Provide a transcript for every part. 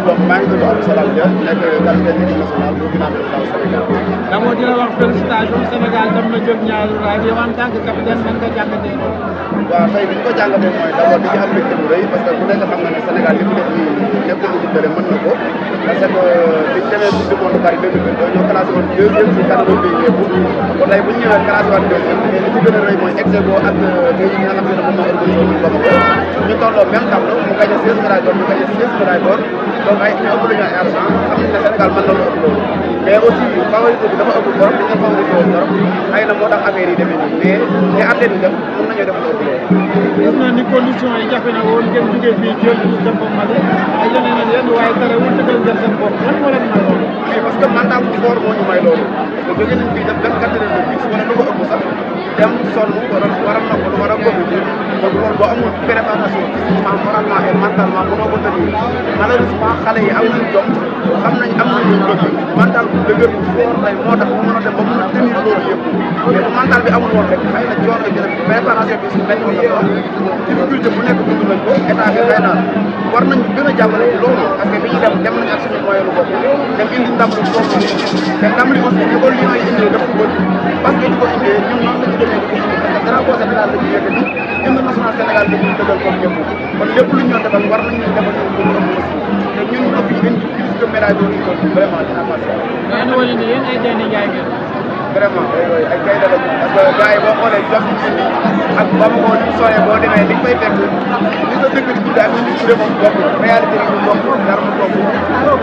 donc maa ngi tudd Abdou Salam Dia nekk capitaine équipe nationale bu Burkina Faso Sénégal. d'abord di la wax félicitation Sénégal dem na jël ñaari raay yow en tant que capitaine nan nga jàngatee loolu. waaw tey bi ñu ko jàngatee mooy d'abord di ci am mbégte bu rëy parce que ku nekk xam na ne Sénégal li mu def nii lépp lu ñu mën na ko parce que biñ demee coupe du monde Paris 2022 ñoo classé woon deuxième si catégorie bi yëpp kon tey bu ñu ñëwee classé waat deuxième mais li ci gën a rëy mooy ex-aequo ak pays yi nga xam ne moom moo organisé woon Bamako ñu tolloo même tableau mu gagné 16 médailles d'or ñu gagné 16 médailles d'or donc ay ëpp lu ñu ay argent xam nañ ne Sénégal mën na lu ëpp loolu mais aussi favorité bi dafa ëpp trop dañu favorisé woon trop xëy na moo tax affaire yi demee nii mais li athlète yi def mën nañoo def lu ëpp loolu. gis naa ni condition yi jafe na woon ngeen jógee fii jël dem ba Mali ay yeneen ak yeneen waaye terewul dëggal ngeen seen bopp lan moo leen may loolu. mais parce que mental bu fort moo ñu may loolu parce que jóge nañ fii def 24 heures de bus wala lu ko ëpp sax dem sonn war a noppalu war a góobu donc loolu boo amul préparation physiquement moralement et mentalement mënoo ko tenir malheureusement xale yi am nañ jom am nañu bëgg mental bu dëgër bu fort tey moo tax mu mën a dem ba mën a tenir loolu yëpp mais bu mental bi amul woon rek xëy na coono gi def préparation bi dañ ko wax difficulté bu nekk dund nañ ko état bi xëy na war nañu gën a jàppale ci loolu parce que bi ñu dem nañ ak suñu moyen lu bopp dem indi ndam lu fort te ndam li aussi école yi ñooy indi def ko parce que di ko indee ñun noonu lañu demee di ko indi parce que drapeau Sénégal la ñu yëkkati hymne national Sénégal bi ñu dëggal comme ñëpp kon lépp lu ñu ñoo defal war nañu defal ñu ko ëpp aussi te ñun ñoo fi indi plus que médaille d'or yi ko vraiment dina passé ngeen wane ni yéen ay gaynde njaay ngeen vraiment ay gaynde la parce que gars yi boo xoolee jom ci indi ak Bamako ni mu soree boo demee li fay fekk li sa dëkk di tuddee ak li ñu tuddee moom bokk réalité yi ñu bokk dara mu bokk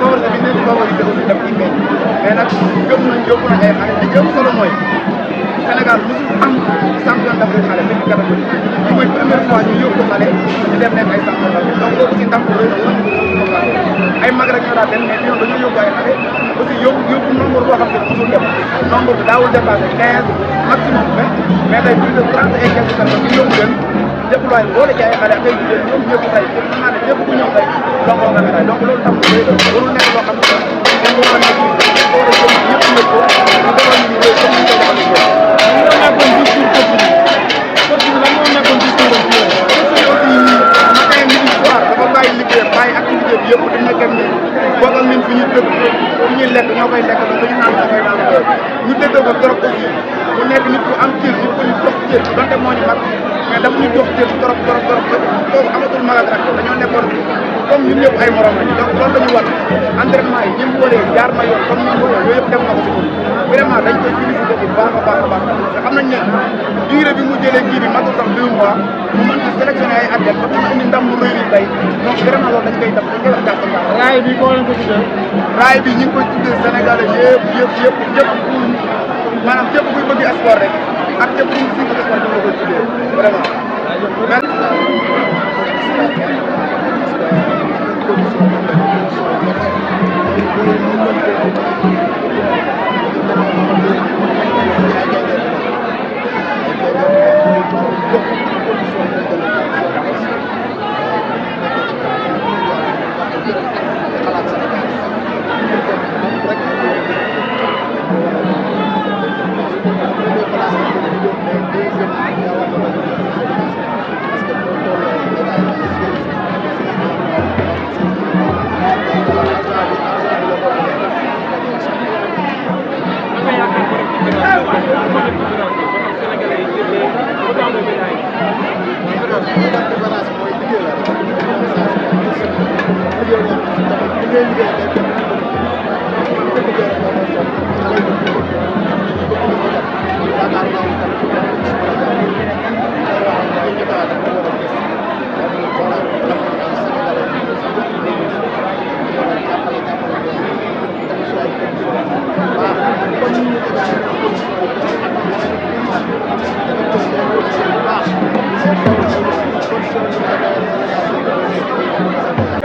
favorisé bi nekk favorisé aussi daf ciy feeñ mais nag gëm nañ yóbbu nañ ay xale li ci ëpp solo mooy Sénégal mosul am champion d'Afrique xale bi catégorie bi mooy première fois ñu yóbbu xale ñu dem nekk ay champion d'Afrique donc loolu aussi ndam bu rëy la ay mag rek ñoo daan dem mais ñoom dañoo yóbbu ay xale aussi yóbbu nombre boo xam ne toujours dem nombre bi daawul dépassé 15 maximum 20 mais tey plus de 30 et quelques personnes ñu yóbbu leen déployé boole ci ay xale ak ay jigéen ñoom ñëpp tey pour mën naa ne ñëpp ku ñëw tey longoo nga médaille donc loolu tam bu rëy la warul nekk loo xam ne dañ ko war a nekk dañ ko war a jëm ñëpp ñëpp ko ñu defal ñu rëy comme ñu koy defal activité bi yëpp dañ nekk ak ñun bokkal nañ fi ñuy dëkk fi ñuy lekk ñoo koy lekk ba ñu naan ñoo koy naan ñu dëggal ko trop aussi mu nekk nit ku am cër nit ku ñu jox cër donte moo ñu mag mais dafa ñu jox cër trop kooku amatul mag ak rakk dañoo nekkoon comme ñun ñëpp ay morom lañu donc loolu la ñu war entraînement yi ñi mu waree jaar na yoon comme ni mu waree yooyu yëpp def na ko si ñun vraiment dañ koy félicité bu baax a baax a baax parce que xam nañ ne durée bi mu jëlee kii bi matul sax 2 mois mu mën ci sélectionné ay athlètes ba mën a indi ndam lu rëy li tey donc vraiment loolu dañ koy def dañ koy wax gàtt gàtt raay bi koo leen ko tuddee raay bi ñu ngi koy tuddee Sénégalais yëpp maanaam képp kuy bëgg sport rek ak képp kuy suivre sport bi nga koy tuddee vraiment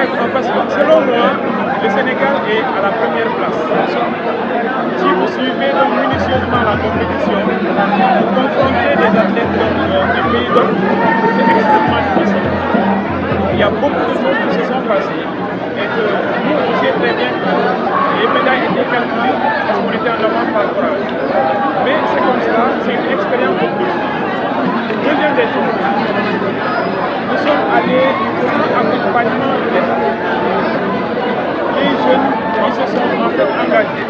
Selon moi, le Sénégal est à la première place. Si vous suivez donc minutieusement la compétition, vous confrontez des athlètes du pays d'Europe, c'est extrêmement difficile. Il y a beaucoup de choses qui se sont passées et que nous, on sait très bien que les médailles étaient calculées parce qu'on était en avance par rapport à eux. Mais c'est comme ça, c'est une expérience de plus. Deuxième des choses, nous sommes allés sans accompagnement de l'État. s'engager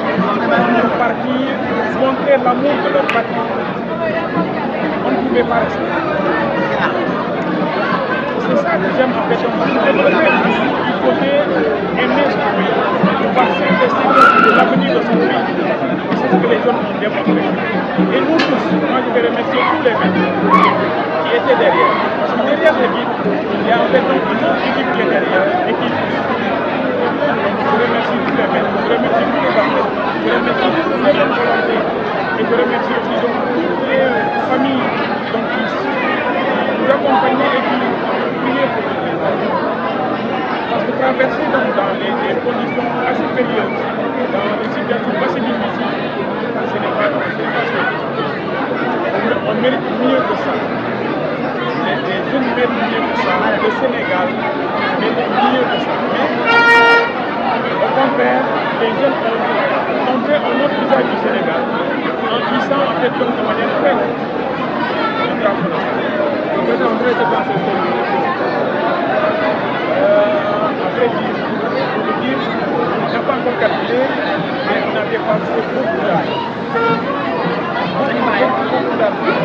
pour partir, montrer l'amour de leur patrie. On ne pouvait pas rester. C'est ça que j'aime en fait. Il faudrait aimer son pays, pouvoir s'investir dans l'avenir de son pays. C'est ce que les jeunes ont démontré. Et nous tous, moi je vais remercier tous les maîtres qui étaient derrière. Parce que derrière l'équipe, il y a en fait une autre équipe qui est derrière, l'équipe. Je remercie tous les maîtres, je remercie tous les athlètes, je remercie tous les jeunes volontaires. Et je remercie aussi donc toutes les familles donc, qui nous accompagnaient et qui priaient pour nous. Parce que traverser donc, dans des conditions assez périlleuses, dans des situations assez difficiles, ce n'est pas facile. On mérite mieux que ça. Les jeunes méritent mieux que ça. Le Sénégal mérite mieux que ça. Mais au contraire, les jeunes ont montré un autre visage du Sénégal en glissant en fait donc de manière très après dire, on n'a pas encore calculé, mais on a dépensé beaucoup d'argent. Beaucoup d'argent.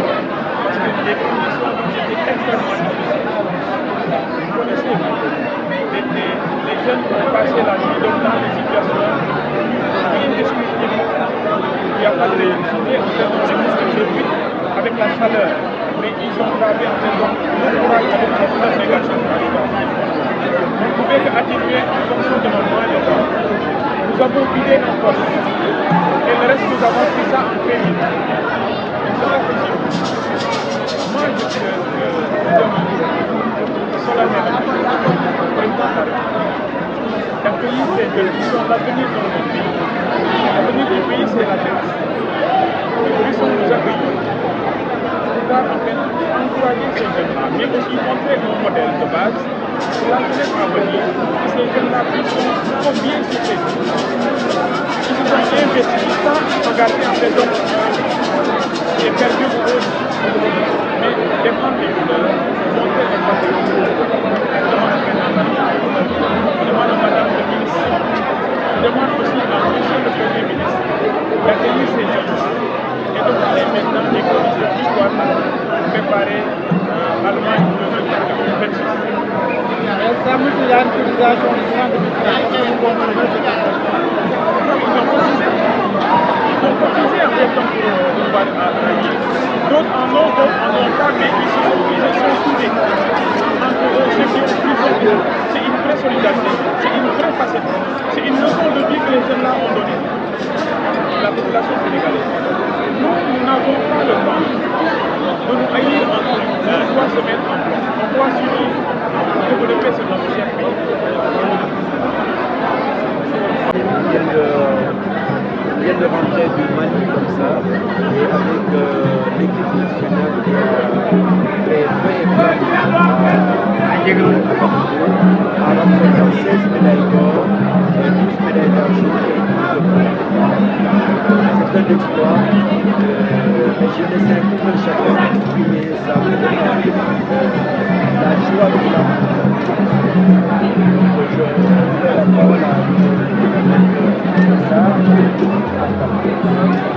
Parce que les conditions étaient extrêmement difficiles. Vous connaissez, les jeunes ont passé la nuit dans des situations indescriptibles. Il n'y a pas d'électricité, en fait, on est juste de but avec la chaleur. Mais ils ont gravé en fait donc le courage avec notre négation. On ne pouvait qu'atténuer en fonction de nos moyens de temps. Nous avons vidé nos postes. Et le reste, nous avons pris ça en crédit. C'est pas possible. Moi, je demande solennellement au président de la République d'accueillir ces jeunes qui sont l'avenir de notre pays. L'avenir du pays, c'est la jeunesse. Ils sont nous accueillir. Pouvoir en fait encourager ces jeunes-là, mais aussi montrer un modèle de base pour la jeunesse à venir. Ces jeunes-là sont bien cités. Ils se sont investis sans regarder en fait donc les perdus pour eux. Mais défendre les couleurs, montrer les patriotes. Je demande à Madame le ministre, je demande aussi à Monsieur le Premier ministre d'accueillir ces jeunes-là et de parler maintenant des conditions idoines pour préparer l'Allemagne de 2026. Ça me fait l'utilisation du centre de distribution pour ils ont cotisé en fait pour pouvoir travailler. D'autres en ont pas, mais ils se sont soudés. Entre eux, ceux qui ont plus fort, c'est une vraie solidarité, c'est une vraie facette, c'est une leçon de vie que les jeunes là ont donnée. La population sénégalaise. Nous n'avons pas le temps de nous haïr entre nous. On doit se mettre en place. On doit s'unir pour développer ce notre cher pays. Vient de rentrer du Mali comme ça, et avec l'équipe nationale qui est très à remportant 16 médailles d'or, 12 médailles d'argent et 12 de bronze. C'est un exploit, mais je laisserai tout un chacun exprimer sa la joie de la je donne la parole à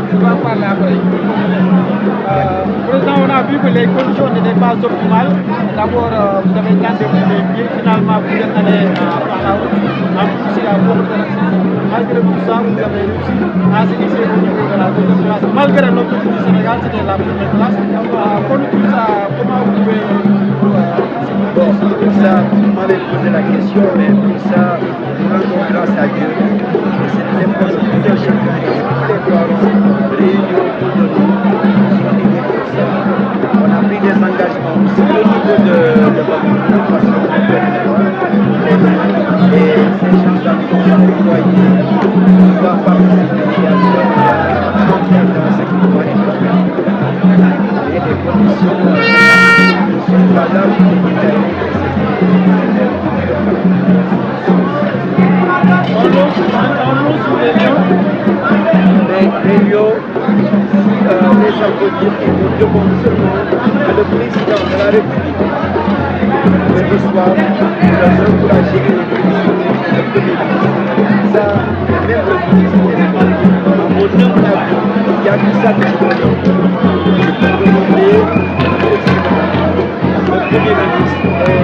je vais en parler après. Président, on a vu que les conditions n'étaient pas optimales. D'abord, vous avez tenté de les pieds, finalement vous êtes allé par la route. En plus, il y a beaucoup de racisme. Malgré tout ça, vous avez réussi à s'initier au niveau de la deuxième place. Malgré l'objectif du Sénégal, c'était la première place. Pour tout ça, comment vous pouvez... Bon, pour ça, vous m'avez posé la question, mais pour ça, nous rendons grâce à Dieu. Et c'est l'effort de tout un chacun et tous les parents réunis autour de nous qui sont aidés pour ça. On a pris des engagements aussi au niveau de Bamako parce qu'on a fait et ces gens-là nous ont envoyé pour pouvoir participer à rentrer dans ce qui doit être fait. Et les conditions sont valables pour déterminer les lions, les Saoudiens, et nous demandons seulement à le président de la République de l'histoire de les encourager et de les féliciter. Ça, même le ministre mon humble avis, il n'y a que ça que je peux dire. Je peux demander le Premier ministre